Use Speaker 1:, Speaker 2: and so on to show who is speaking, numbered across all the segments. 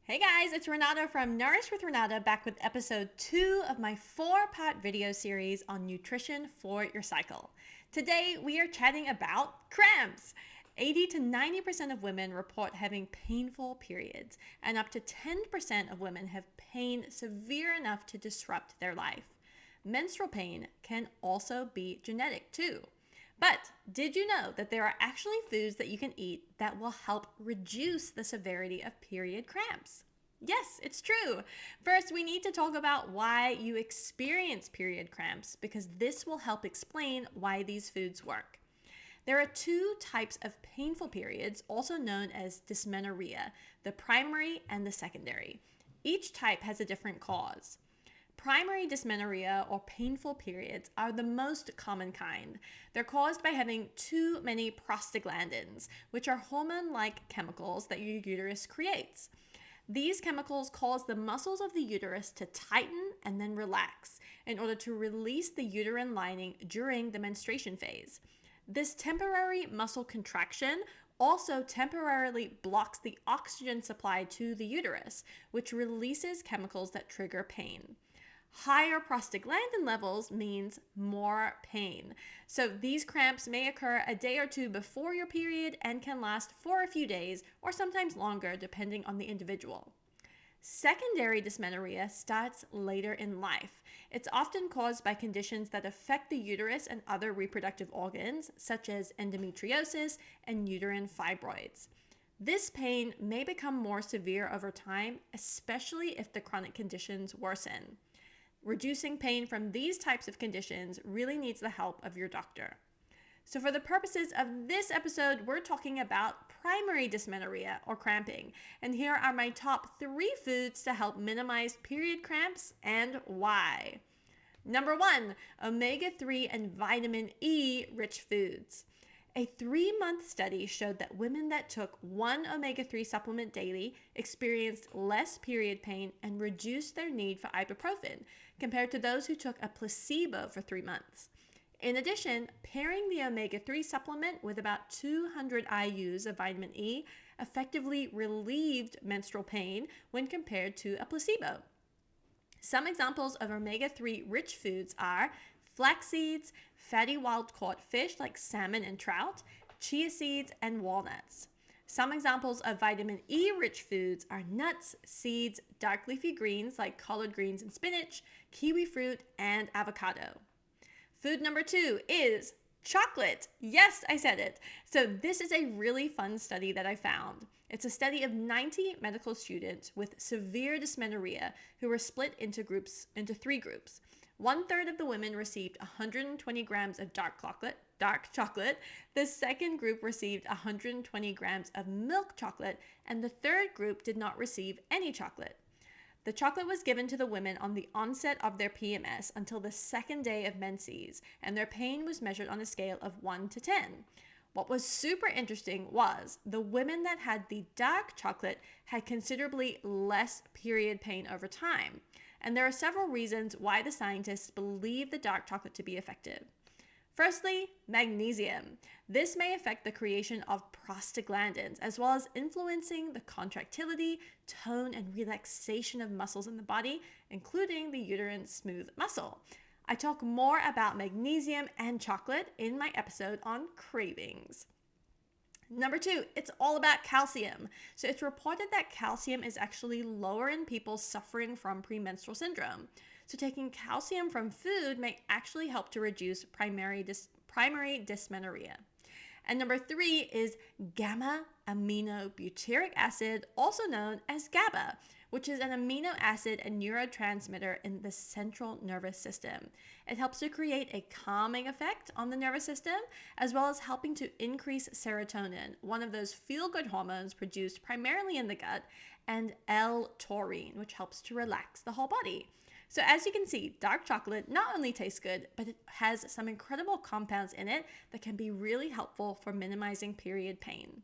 Speaker 1: Hey guys, it's Renata from Nourish with Renata back with episode 2 of my 4-part video series on nutrition for your cycle. Today we are chatting about cramps. 80 to 90% of women report having painful periods, and up to 10% of women have pain severe enough to disrupt their life. Menstrual pain can also be genetic too. But did you know that there are actually foods that you can eat that will help reduce the severity of period cramps? Yes, it's true. First, we need to talk about why you experience period cramps because this will help explain why these foods work. There are two types of painful periods, also known as dysmenorrhea, the primary and the secondary. Each type has a different cause. Primary dysmenorrhea or painful periods are the most common kind. They're caused by having too many prostaglandins, which are hormone-like chemicals that your uterus creates. These chemicals cause the muscles of the uterus to tighten and then relax in order to release the uterine lining during the menstruation phase. This temporary muscle contraction also temporarily blocks the oxygen supply to the uterus, which releases chemicals that trigger pain. Higher prostaglandin levels means more pain. So these cramps may occur a day or two before your period and can last for a few days or sometimes longer depending on the individual. Secondary dysmenorrhea starts later in life. It's often caused by conditions that affect the uterus and other reproductive organs, such as endometriosis and uterine fibroids. This pain may become more severe over time, especially if the chronic conditions worsen. Reducing pain from these types of conditions really needs the help of your doctor. So for the purposes of this episode, we're talking about primary dysmenorrhea or cramping. And here are my top 3 foods to help minimize period cramps and why. Number 1, omega-3 and vitamin E rich foods. A 3-month study showed that women that took one omega-3 supplement daily experienced less period pain and reduced their need for ibuprofen compared to those who took a placebo for 3 months. In addition, pairing the omega-3 supplement with about 200 IUs of vitamin E effectively relieved menstrual pain when compared to a placebo. Some examples of omega-3 rich foods are flax seeds, fatty wild-caught fish like salmon and trout, chia seeds, and walnuts. Some examples of vitamin E rich foods are nuts, seeds, dark leafy greens like collard greens and spinach, kiwi fruit, and avocado. Food number 2 is chocolate. Yes, I said it. So this is a really fun study that I found. It's a study of 90 medical students with severe dysmenorrhea who were split into 3 groups. 1/3 of the women received 120 grams of dark chocolate. The second group received 120 grams of milk chocolate, and the third group did not receive any chocolate. The chocolate was given to the women on the onset of their PMS until the second day of menses, and their pain was measured on a scale of 1 to 10. What was super interesting was the women that had the dark chocolate had considerably less period pain over time. And there are several reasons why the scientists believe the dark chocolate to be effective. Firstly, magnesium. This may affect the creation of prostaglandins, as well as influencing the contractility, tone, and relaxation of muscles in the body, including the uterine smooth muscle. I talk more about magnesium and chocolate in my episode on cravings. Number 2, it's all about calcium. So it's reported that calcium is actually lower in people suffering from premenstrual syndrome. So taking calcium from food may actually help to reduce primary dysmenorrhea. And number 3 is gamma-aminobutyric acid, also known as GABA, which is an amino acid and neurotransmitter in the central nervous system. It helps to create a calming effect on the nervous system, as well as helping to increase serotonin, one of those feel-good hormones produced primarily in the gut, and L-taurine, which helps to relax the whole body. So as you can see, dark chocolate not only tastes good, but it has some incredible compounds in it that can be really helpful for minimizing period pain.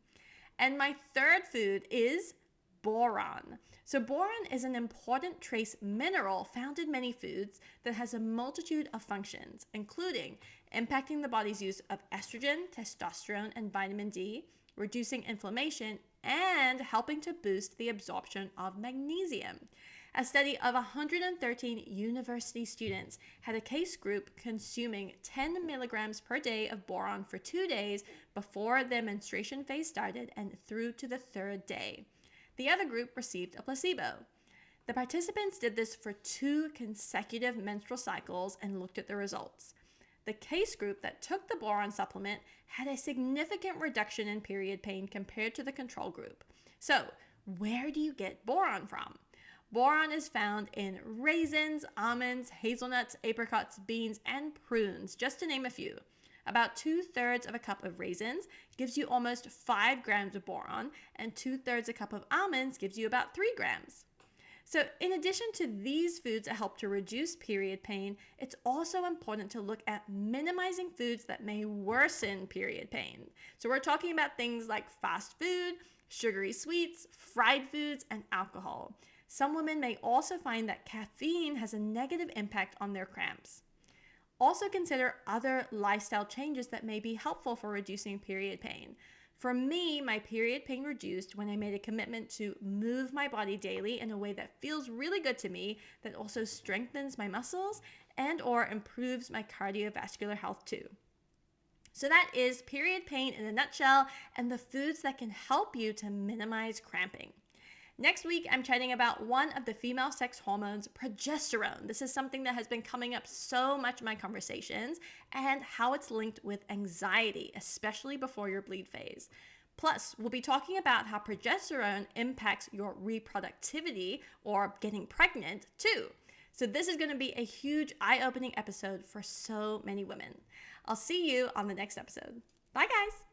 Speaker 1: And my third food is boron. So boron is an important trace mineral found in many foods that has a multitude of functions, including impacting the body's use of estrogen, testosterone, and vitamin D, reducing inflammation, and helping to boost the absorption of magnesium. A study of 113 university students had a case group consuming 10 milligrams per day of boron for 2 days before their menstruation phase started and through to the 3rd day. The other group received a placebo. The participants did this for 2 consecutive menstrual cycles and looked at the results. The case group that took the boron supplement had a significant reduction in period pain compared to the control group. So, where do you get boron from? Boron is found in raisins, almonds, hazelnuts, apricots, beans, and prunes, just to name a few. About 2/3 of a cup of raisins gives you almost 5 grams of boron, and 2/3 a cup of almonds gives you about 3 grams. So in addition to these foods that help to reduce period pain, it's also important to look at minimizing foods that may worsen period pain. So we're talking about things like fast food, sugary sweets, fried foods, and alcohol. Some women may also find that caffeine has a negative impact on their cramps. Also consider other lifestyle changes that may be helpful for reducing period pain. For me, my period pain reduced when I made a commitment to move my body daily in a way that feels really good to me, that also strengthens my muscles and or improves my cardiovascular health too. So that is period pain in a nutshell and the foods that can help you to minimize cramping. Next week, I'm chatting about one of the female sex hormones, progesterone. This is something that has been coming up so much in my conversations and how it's linked with anxiety, especially before your bleed phase. Plus, we'll be talking about how progesterone impacts your reproductivity or getting pregnant too. So this is going to be a huge eye-opening episode for so many women. I'll see you on the next episode. Bye, guys.